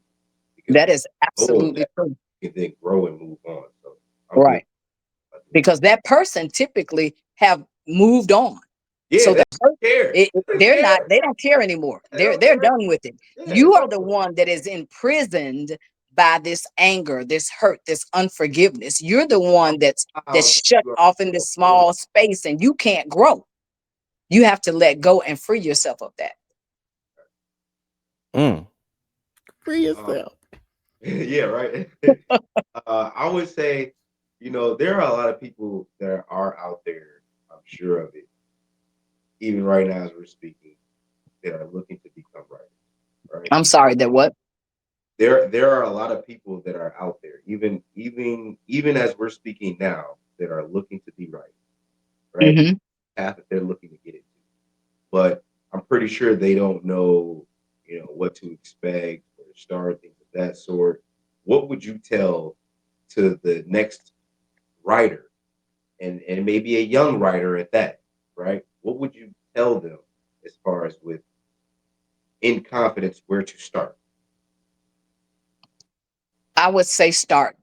[SPEAKER 2] because
[SPEAKER 4] That
[SPEAKER 2] when
[SPEAKER 4] is
[SPEAKER 2] you go of
[SPEAKER 4] absolutely
[SPEAKER 2] that,
[SPEAKER 4] true.
[SPEAKER 2] you can then grow and move on. So I'm big
[SPEAKER 4] Right.
[SPEAKER 2] about doing
[SPEAKER 4] Because that person typically have moved on.
[SPEAKER 2] that. Yeah,
[SPEAKER 4] So
[SPEAKER 2] they
[SPEAKER 4] the hurt,
[SPEAKER 2] don't care. They
[SPEAKER 4] they're not,
[SPEAKER 2] care.
[SPEAKER 4] they don't care anymore.
[SPEAKER 2] They don't
[SPEAKER 4] They're
[SPEAKER 2] care.
[SPEAKER 4] done with it.
[SPEAKER 2] Yeah,
[SPEAKER 4] You
[SPEAKER 2] it's
[SPEAKER 4] are the
[SPEAKER 2] over.
[SPEAKER 4] one that is imprisoned by this anger, this hurt, this unforgiveness. You're the one that's
[SPEAKER 2] Wow,
[SPEAKER 4] shut
[SPEAKER 2] you are
[SPEAKER 4] off in
[SPEAKER 2] so
[SPEAKER 4] this
[SPEAKER 2] right.
[SPEAKER 4] small space and you can't grow. You have to let go and free yourself of that.
[SPEAKER 3] Free
[SPEAKER 2] Um,
[SPEAKER 3] yourself.
[SPEAKER 2] yeah, right. I would say, there are a lot of people that are out there. I'm sure of it, even right now as we're speaking, that are looking to become writers. Right?
[SPEAKER 4] I'm sorry that what?
[SPEAKER 2] There are a lot of people that are out there, even as we're speaking now, that are looking to be writers. Right?
[SPEAKER 4] Hmm.
[SPEAKER 2] Path that they're looking to get into, but I'm pretty sure they don't know, what to expect, where to start, things of that sort. What would you tell to the next writer, and maybe a young writer at that, right? What would you tell them as far as with in confidence where to start?
[SPEAKER 4] I would say start.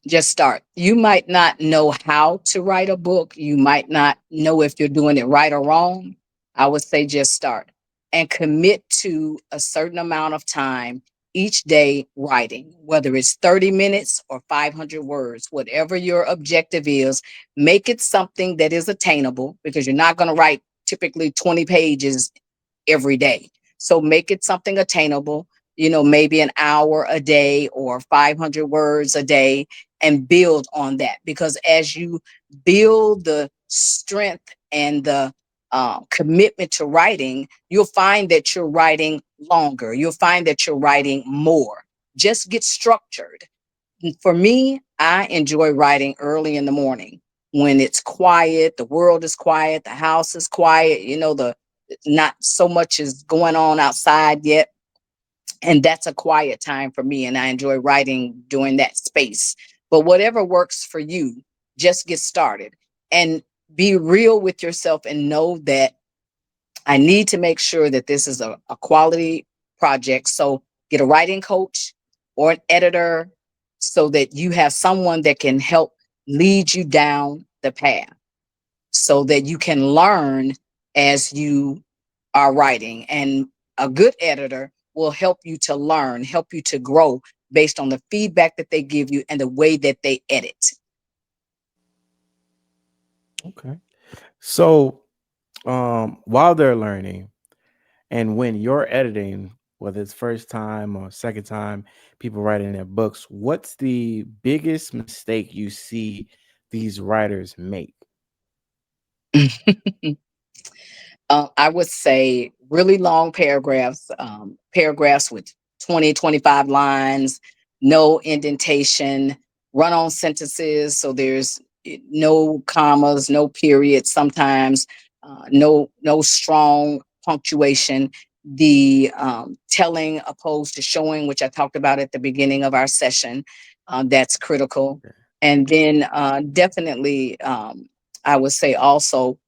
[SPEAKER 4] Just start. You might not know how to write a book. You might not know if you're doing it right or wrong. I would say just start and commit to a certain amount of time each day writing, whether it's 30 minutes or 500 words, whatever your objective is, make it something that is attainable because you're not going to write typically 20 pages every day. So make it something attainable, maybe an hour a day or 500 words a day and build on that. Because as you build the strength and the commitment to writing, you'll find that you're writing longer. You'll find that you're writing more. Just get structured. For me, I enjoy writing early in the morning when it's quiet, the world is quiet, the house is quiet, the not so much is going on outside yet. And that's a quiet time for me. And I enjoy writing during that space. But whatever works for you, just get started and be real with yourself and know that I need to make sure that this is a quality project. So get a writing coach or an editor so that you have someone that can help lead you down the path so that you can learn as you are writing. And a good editor will help you to learn, help you to grow based on the feedback that they give you and the way that they edit.
[SPEAKER 3] Okay. So, while they're learning, and when you're editing, whether it's first time or second time, people writing their books, what's the biggest mistake you see these writers make?
[SPEAKER 4] I would say really long paragraphs, paragraphs with 20, 25 lines, no indentation, run on sentences. So there's no commas, no periods, sometimes no strong punctuation. The telling opposed to showing, which I talked about at the beginning of our session, that's critical. And then definitely, I would say also,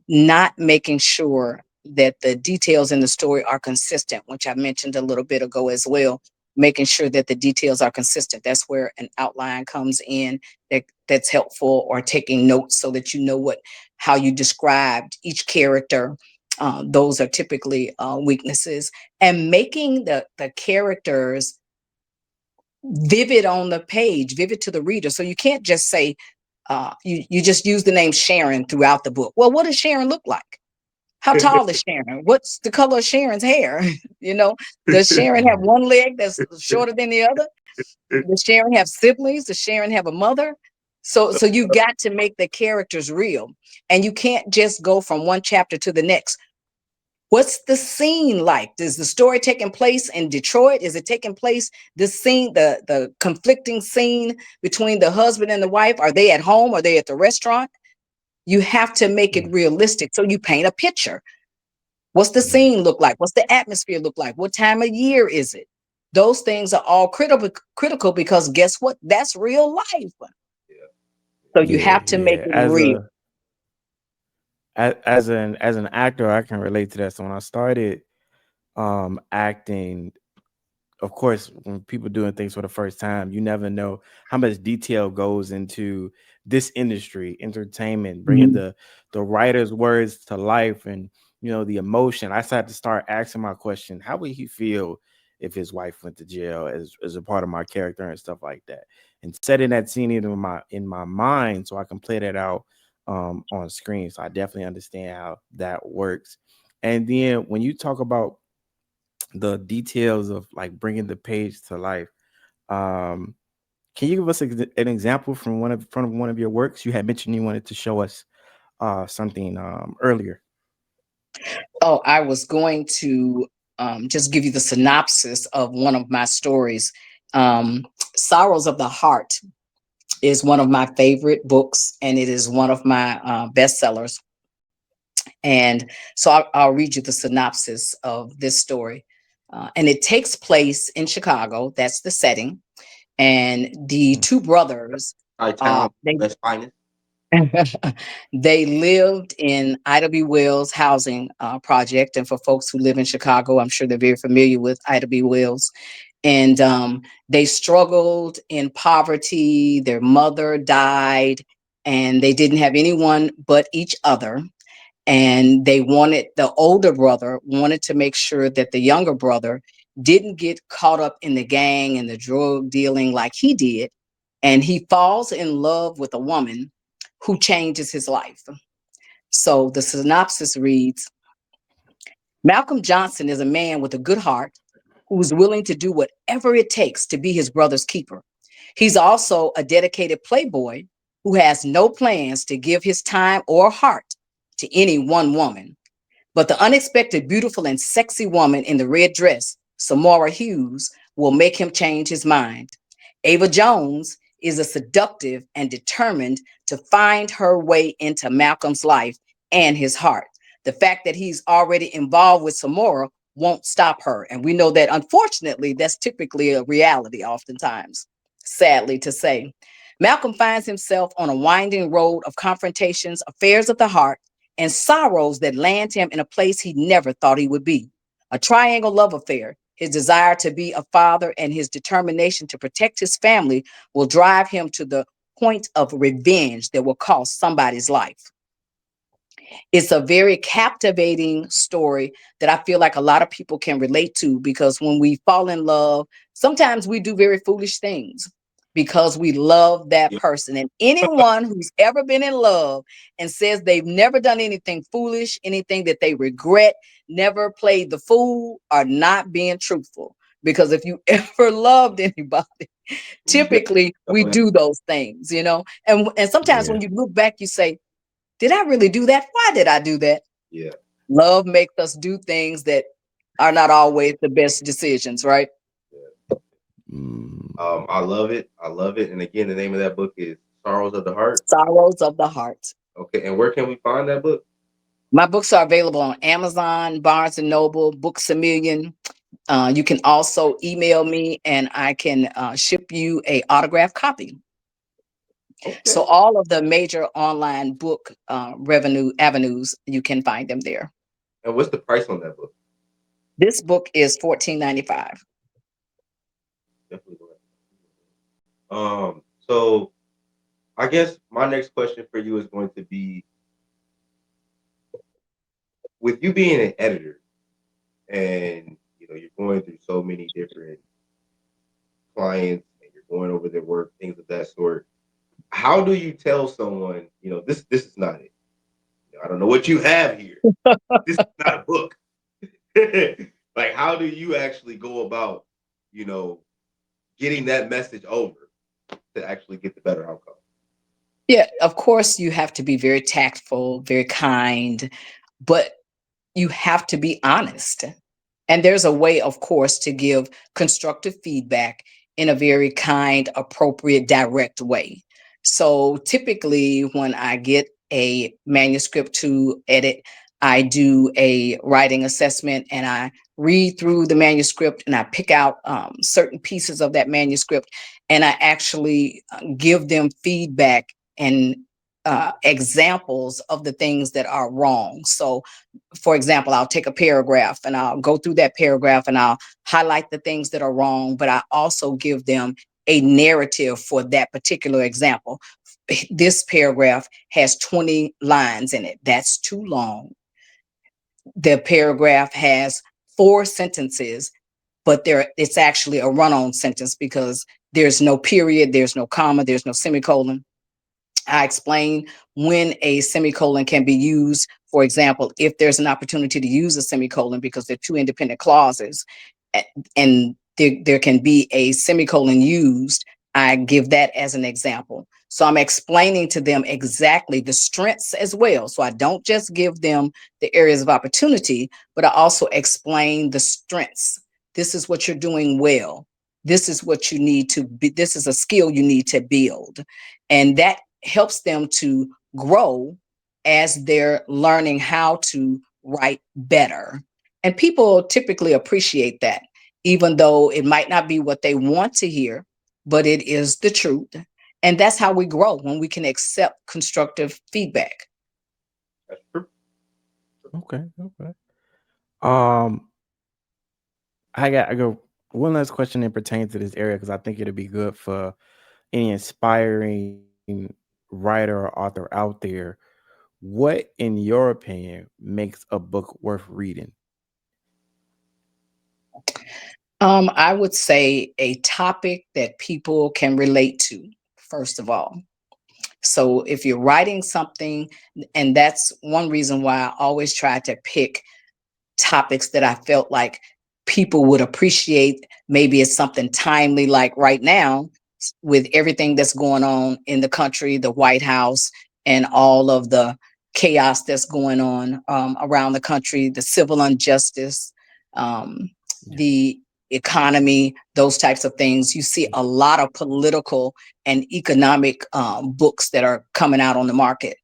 [SPEAKER 4] not making sure that the details in the story are consistent, which I mentioned a little bit ago as well. Making sure that the details are consistent. That's where an outline comes in that's helpful, or taking notes so that you know how you described each character. Those are typically weaknesses. And making the characters vivid on the page, vivid to the reader. So you can't just say, you just use the name Sharon throughout the book. Well, what does Sharon look like? How tall is Sharon? What's the color of Sharon's hair? you know, does Sharon have one leg that's shorter than the other? Does Sharon have siblings? Does Sharon have a mother? So you got to make the characters real, and you can't just go from one chapter to the next. What's the scene like? Is the story taking place in Detroit? Is it taking place, the scene, the conflicting scene between the husband and the wife? Are they at home? Are they at the restaurant? You have to make it realistic. So you paint a picture. What's the scene look like? What's the atmosphere look like? What time of year is it? Those things are all critical because guess what? That's real life. So you
[SPEAKER 3] Yeah,
[SPEAKER 4] have to make
[SPEAKER 3] yeah.
[SPEAKER 4] it real.
[SPEAKER 3] As an actor, I can relate to that. So when I started acting, of course, when people doing things for the first time, you never know how much detail goes into this industry, entertainment, bringing
[SPEAKER 4] Mhm.
[SPEAKER 3] the writer's words to life, and the emotion. I started to start asking my question: how would he feel if his wife went to jail, as a part of my character and stuff like that, and setting that scene in my mind so I can play that out on screen. So I definitely understand how that works. And then when you talk about the details of like bringing the page to life. Um, can you give us an example from one of your works? You had mentioned you wanted to show us something earlier.
[SPEAKER 4] Oh, I was going to just give you the synopsis of one of my stories. Sorrows of the Heart is one of my favorite books, and it is one of my bestsellers. And so I'll read you the synopsis of this story. And it takes place in Chicago. That's the setting. And the two brothers,
[SPEAKER 2] High town,
[SPEAKER 4] they
[SPEAKER 2] best finest.
[SPEAKER 4] they lived in Ida B. Wells housing project. And for folks who live in Chicago, I'm sure they're very familiar with Ida B. Wells. And they struggled in poverty. Their mother died, and they didn't have anyone but each other. And the older brother wanted to make sure that the younger brother didn't get caught up in the gang and the drug dealing like he did. And he falls in love with a woman who changes his life. So the synopsis reads: Malcolm Johnson is a man with a good heart who is willing to do whatever it takes to be his brother's keeper. He's also a dedicated playboy who has no plans to give his time or heart to any one woman. But the unexpected, beautiful, and sexy woman in the red dress, Samara Hughes, will make him change his mind. Ava Jones is a seductive and determined to find her way into Malcolm's life and his heart. The fact that he's already involved with Samara won't stop her. And we know that, unfortunately, that's typically a reality oftentimes, sadly to say. Malcolm finds himself on a winding road of confrontations, affairs of the heart, and sorrows that land him in a place he never thought he would be. A triangle love affair, his desire to be a father, and his determination to protect his family will drive him to the point of revenge that will cost somebody's life. It's a very captivating story that I feel like a lot of people can relate to, because when we fall in love, sometimes we do very foolish things because we love that
[SPEAKER 2] Yeah.
[SPEAKER 4] person. And anyone who's ever been in love and says they've never done anything foolish, anything that they regret, never played the fool, are not being truthful. Because if you ever loved anybody, typically we do those things, you know. And sometimes
[SPEAKER 3] Yeah.
[SPEAKER 4] when you look back, you say, did I really do that? Why did I do that?
[SPEAKER 2] Yeah.
[SPEAKER 4] Love makes us do things that are not always the best decisions, right?
[SPEAKER 2] Yeah. I love it. I love it. And again, the name of that book is Sorrows of the Heart.
[SPEAKER 4] Sorrows of the Heart.
[SPEAKER 2] Okay. And where can we find that book?
[SPEAKER 4] My books are available on Amazon, Barnes and Noble, Books a Million. You can also email me and I can ship you a autographed copy.
[SPEAKER 2] Okay.
[SPEAKER 4] So all of the major online book revenue avenues, you can find them there.
[SPEAKER 2] And what's the price on that book?
[SPEAKER 4] This book is $14.95.
[SPEAKER 2] Definitely go ahead. So I guess my next question for you is going to be, with you being an editor and you're going through so many different clients and you're going over their work, things of that sort. How do you tell someone, this is not it? I don't know what you have here. This is not a book. Like, how do you actually go about, getting that message over to actually get the better outcome?
[SPEAKER 4] Yeah, of course, you have to be very tactful, very kind, but you have to be honest. And there's a way, of course, to give constructive feedback in a very kind, appropriate, direct way. So typically, when I get a manuscript to edit, I do a writing assessment and I read through the manuscript and I pick out certain pieces of that manuscript and I actually give them feedback and examples of the things that are wrong. So for example, I'll take a paragraph and I'll go through that paragraph and I'll highlight the things that are wrong, but I also give them a narrative for that particular example. This paragraph has 20 lines in it. That's too long. The paragraph has 4 sentences, but it's actually a run-on sentence because there's no period, there's no comma, there's no semicolon. I explain when a semicolon can be used. For example, if there's an opportunity to use a semicolon because they're two independent clauses and there can be a semicolon used, I give that as an example. So I'm explaining to them exactly the strengths as well. So I don't just give them the areas of opportunity, but I also explain the strengths. This is what you're doing well. This is what you need to be. This is a skill you need to build. And that helps them to grow as they're learning how to write better. And people typically appreciate that, even though it might not be what they want to hear, but it is the truth. And that's how we grow, when we can accept constructive feedback.
[SPEAKER 2] That's true.
[SPEAKER 3] Okay. Okay. Um, I go one last question that pertains to this area because I think it'll be good for any inspiring writer or author out there. What, in your opinion, makes a book worth reading?
[SPEAKER 4] I would say a topic that people can relate to, first of all. So if you're writing something, and that's one reason why I always try to pick topics that I felt like people would appreciate. Maybe it's something timely, like right now, with everything that's going on in the country, the White House, and all of the chaos that's going on around the country, the civil injustice, um, the economy, those types of things. You see a lot of political and economic books that are coming out on the market.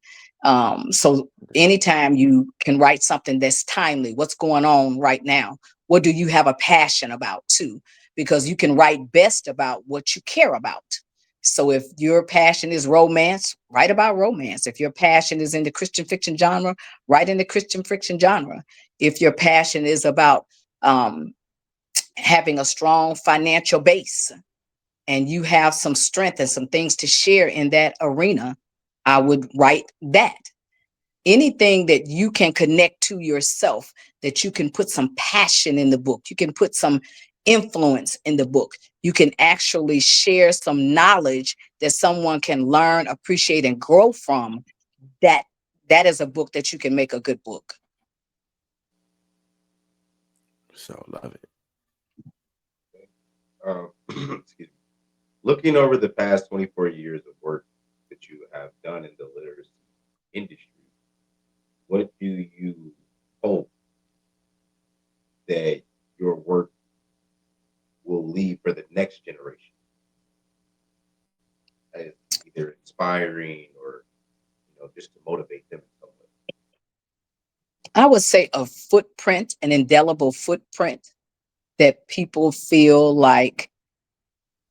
[SPEAKER 4] So anytime you can write something that's timely, what's going on right now? What do you have a passion about too? Because you can write best about what you care about. So if your passion is romance, write about romance. If your passion is in the Christian fiction genre, write in the Christian fiction genre. If your passion is about um, having a strong financial base and you have some strength and some things to share in that arena, I would write that. Anything that you can connect to yourself, that you can put some passion in the book, you can put some influence in the book, you can actually share some knowledge that someone can learn, appreciate, and grow from. That that is a book that you can make a good book.
[SPEAKER 3] So love it.
[SPEAKER 2] Excuse me. Looking over the past 24 years of work that you have done in the literacy industry, what do you hope that your work will leave for the next generation as either inspiring or just to motivate them in some way?
[SPEAKER 4] I would say a footprint, an indelible footprint that people feel like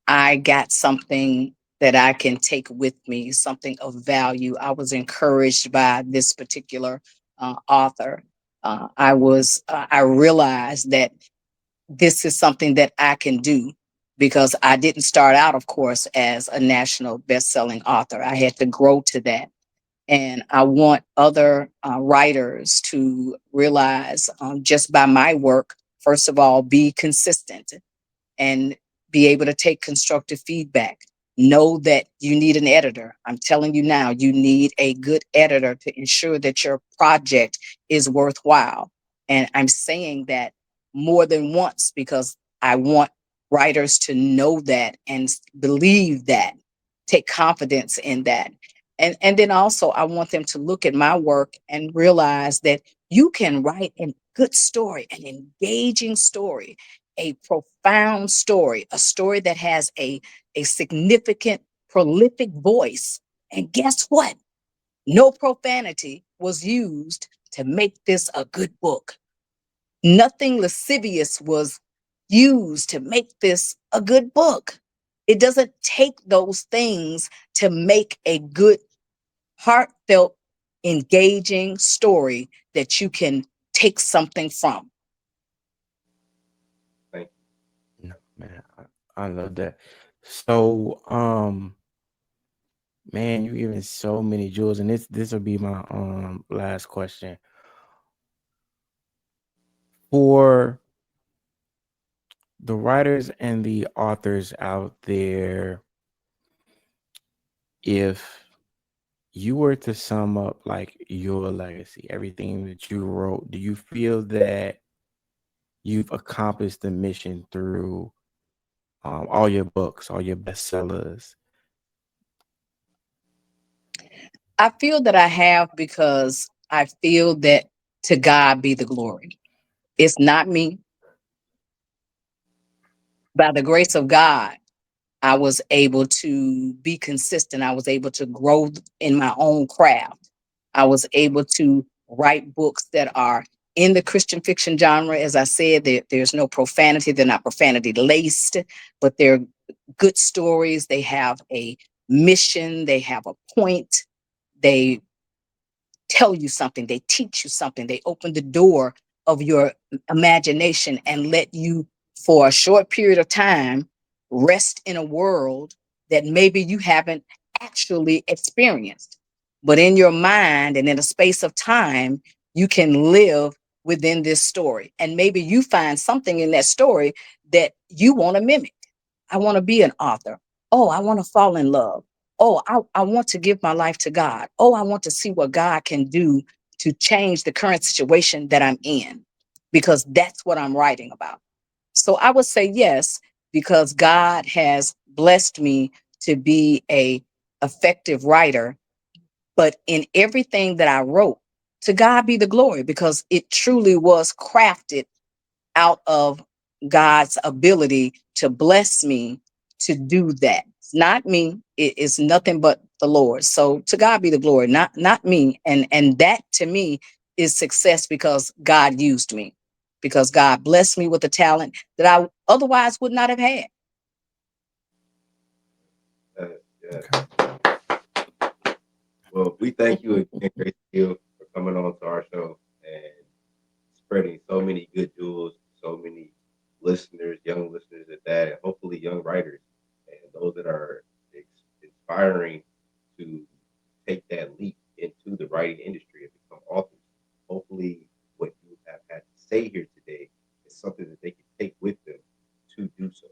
[SPEAKER 4] I got something that I can take with me, something of value. I was encouraged by this particular author. I realized that this is something that I can do because I didn't start out, of course, as a national best-selling author. I had to grow to that. And I want other writers to realize just by my work, first of all, be consistent and be able to take constructive feedback. Know that you need an editor. I'm telling you now, you need a good editor to ensure that your project is worthwhile. And I'm saying that more than once because I want writers to know that and believe that, take confidence in that. And then also I want them to look at my work and realize that you can write a good story, an engaging story, a profound story, a story that has a significant, prolific voice. And guess what? No profanity was used to make this a good book. Nothing lascivious was used to make this a good book. It doesn't take those things to make a good, heartfelt, engaging story that you can take something from.
[SPEAKER 2] Thank
[SPEAKER 3] No, man, I love that. So, man, you giving so many jewels, and this will be my last question for the writers and the authors out there. If you were to sum up like your legacy, everything that you wrote, do you feel that you've accomplished the mission through all your books, all your bestsellers?
[SPEAKER 4] I feel that I have because I feel that to God be the glory. It's not me. By the grace of God, I was able to be consistent. I was able to grow in my own craft. I was able to write books that are in the Christian fiction genre. As I said, there's no profanity. They're not profanity laced, but they're good stories. They have a mission. They have a point. They tell you something, they teach you something, they open the door of your imagination and let you, for a short period of time, rest in a world that maybe you haven't actually experienced. But in your mind and in a space of time, you can live within this story. And maybe you find something in that story that you want to mimic. I want to be an author. Oh, I want to fall in love. Oh, I want to give my life to God. Oh, I want to see what God can do to change the current situation that I'm in, because that's what I'm writing about. So I would say yes, because God has blessed me to be a effective writer. But in everything that I wrote, to God be the glory, because it truly was crafted out of God's ability to bless me to do that. It's not me. It is nothing but the Lord. So to God be the glory, not me. And that to me is success, because God used me, because God blessed me with a talent that I otherwise would not have had.
[SPEAKER 2] Yeah.
[SPEAKER 3] Okay.
[SPEAKER 2] Well, we thank you again, Gracie Hill, for coming on to our show and spreading so many good jewels, so many listeners, young listeners at that, and hopefully young writers and those that are inspiring to take that leap into the writing industry and become authors. Hopefully, what you have had to say here today is something that they can take with them to do so.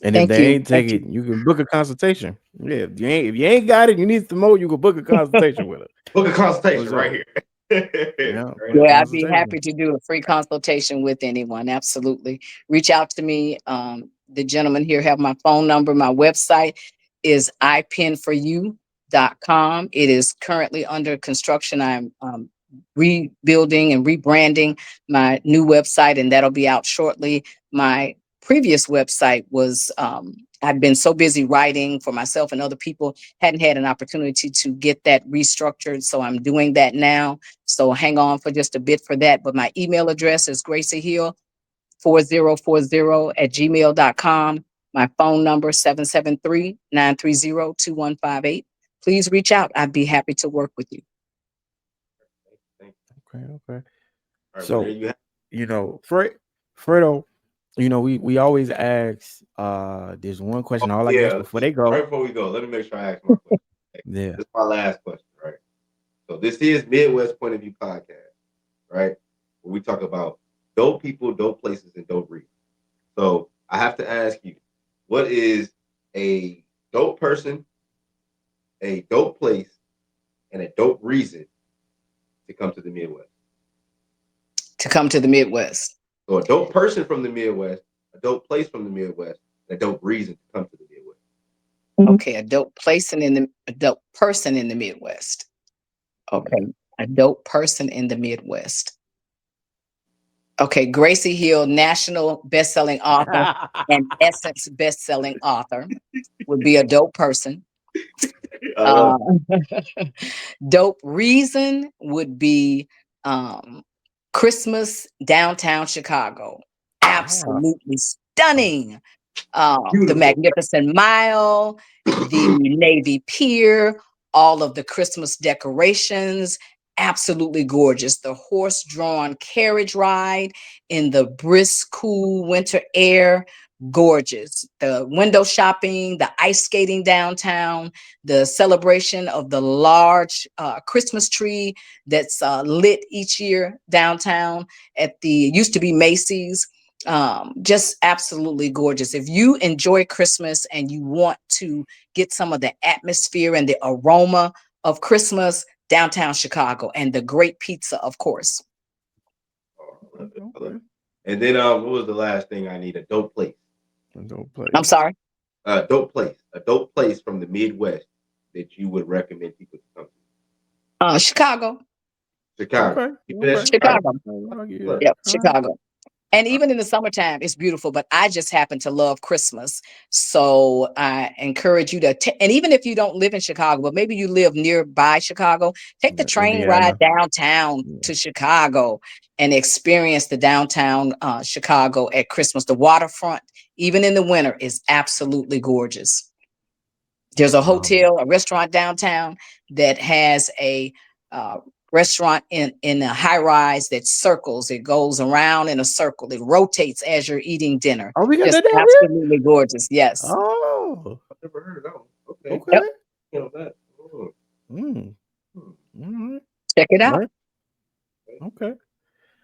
[SPEAKER 3] And if
[SPEAKER 4] Thank
[SPEAKER 3] they
[SPEAKER 4] you.
[SPEAKER 3] ain't
[SPEAKER 4] Thank
[SPEAKER 3] take
[SPEAKER 4] you.
[SPEAKER 3] it, you can book a consultation. Yeah, if you ain't got it, you need some more. You can book a consultation with her.
[SPEAKER 2] Book a consultation
[SPEAKER 3] What's up?
[SPEAKER 2] right here.
[SPEAKER 3] Yeah,
[SPEAKER 2] Right
[SPEAKER 3] book a
[SPEAKER 4] Yeah, I'd be
[SPEAKER 3] consultation.
[SPEAKER 4] happy to do a free consultation with anyone. Absolutely. Reach out to me. The gentleman here have my phone number. My website is ipenforyou.com. It is currently under construction. I'm rebuilding and rebranding my new website, and that'll be out shortly. My previous website was, I've been so busy writing for myself and other people, hadn't had an opportunity to get that restructured. So I'm doing that now. So hang on for just a bit for that. But my email address is graciehill4040@gmail.com. My phone number 773-930-2158. Please reach out. I'd be happy to work with you.
[SPEAKER 2] Thank you.
[SPEAKER 3] Okay, okay.
[SPEAKER 2] All right, well, there
[SPEAKER 3] So,
[SPEAKER 2] you have
[SPEAKER 3] Fredo, we always ask there's one question all I guess
[SPEAKER 2] Yeah,
[SPEAKER 3] before they go.
[SPEAKER 2] right before we go, let me make sure I ask my question. Okay,
[SPEAKER 3] Yeah.
[SPEAKER 2] this is my last question, right? So this is Midwest Point of View podcast, right? Where we talk about dope people, dope places, and dope reasons. So I have to ask you, what is a dope person, a dope place, and a dope reason to come to the Midwest?
[SPEAKER 4] To come to the Midwest.
[SPEAKER 2] So a dope person from the Midwest, a dope place from the Midwest, and a dope reason to come to the Midwest.
[SPEAKER 4] Okay, a dope place and a dope person in the Midwest. Okay, a dope person in the Midwest. Okay, Gracie Hill, National Bestselling Author and Essence Bestselling Author would be a dope person.
[SPEAKER 2] I love
[SPEAKER 4] Uh, dope reason would be um, Christmas downtown Chicago.
[SPEAKER 3] Ah,
[SPEAKER 4] Absolutely stunning. The
[SPEAKER 2] beautiful.
[SPEAKER 4] Magnificent Mile, the Navy Pier, all of the Christmas decorations, absolutely gorgeous. The horse-drawn carriage ride in the brisk, cool winter air, gorgeous. The window shopping, the ice skating downtown, the celebration of the large Christmas tree that's lit each year downtown at the used to be Macy's. Just absolutely gorgeous. If you enjoy Christmas and you want to get some of the atmosphere and the aroma of Christmas, downtown Chicago, and the great pizza, of course.
[SPEAKER 2] Oh, I love it. I love
[SPEAKER 3] okay.
[SPEAKER 2] it. And then what was the last thing I need? A dope place.
[SPEAKER 3] A dope
[SPEAKER 4] I'm
[SPEAKER 3] place.
[SPEAKER 4] sorry.
[SPEAKER 2] Dope place. A dope place from the Midwest that you would recommend people to come to.
[SPEAKER 4] Chicago.
[SPEAKER 2] Chicago.
[SPEAKER 3] Okay.
[SPEAKER 2] Keep it at
[SPEAKER 3] Okay.
[SPEAKER 2] Chicago.
[SPEAKER 4] Chicago.
[SPEAKER 3] I'll give you
[SPEAKER 2] Look,
[SPEAKER 3] that.
[SPEAKER 4] Yep,
[SPEAKER 3] All right.
[SPEAKER 4] Chicago. And even in the summertime, it's beautiful, but I just happen to love Christmas. So I encourage you to, and even if you don't live in Chicago, but maybe you live nearby Chicago, take the
[SPEAKER 3] Yeah,
[SPEAKER 4] train ride
[SPEAKER 3] Indiana.
[SPEAKER 4] downtown
[SPEAKER 3] Yeah.
[SPEAKER 4] to Chicago and experience the downtown Chicago at Christmas. The waterfront, even in the winter, is absolutely gorgeous. There's a
[SPEAKER 3] Um,
[SPEAKER 4] hotel, a restaurant downtown that has a uh, restaurant in a high rise that circles. It goes around in a circle. It rotates as you're eating dinner.
[SPEAKER 3] oh, we got
[SPEAKER 4] Just
[SPEAKER 3] that down here?
[SPEAKER 4] absolutely gorgeous. Yes.
[SPEAKER 3] Oh,
[SPEAKER 2] I've never heard of that one. Okay.
[SPEAKER 3] okay.
[SPEAKER 4] Yep.
[SPEAKER 2] You know that. Oh,
[SPEAKER 3] Mm.
[SPEAKER 2] hmm.
[SPEAKER 3] All right.
[SPEAKER 4] Check it out.
[SPEAKER 3] Right. Okay. All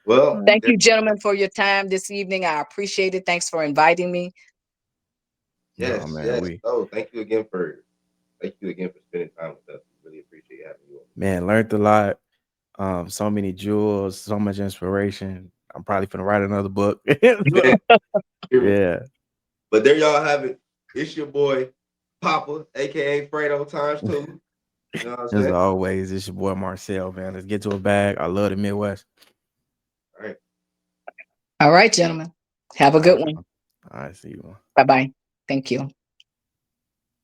[SPEAKER 2] Well,
[SPEAKER 3] right.
[SPEAKER 4] Thank you, gentlemen, for your time this evening. I appreciate it. Thanks for inviting me.
[SPEAKER 3] No,
[SPEAKER 2] yes,
[SPEAKER 3] man,
[SPEAKER 2] yes. Oh, thank you again for spending time with us. We really appreciate having you on.
[SPEAKER 3] learned a lot. So many jewels, so much inspiration. I'm probably gonna write another book.
[SPEAKER 2] Man,
[SPEAKER 3] So,
[SPEAKER 2] hear me.
[SPEAKER 3] yeah.
[SPEAKER 2] But there y'all have it. It's your boy Papa, aka Fredo times two. You know what I'm
[SPEAKER 3] As
[SPEAKER 2] saying?
[SPEAKER 3] always, it's your boy Marcel, man. Let's get to a bag. I love the Midwest.
[SPEAKER 2] All right.
[SPEAKER 4] All right, gentlemen. Have a good one.
[SPEAKER 3] All right, see you.
[SPEAKER 4] Bye-bye. Thank you.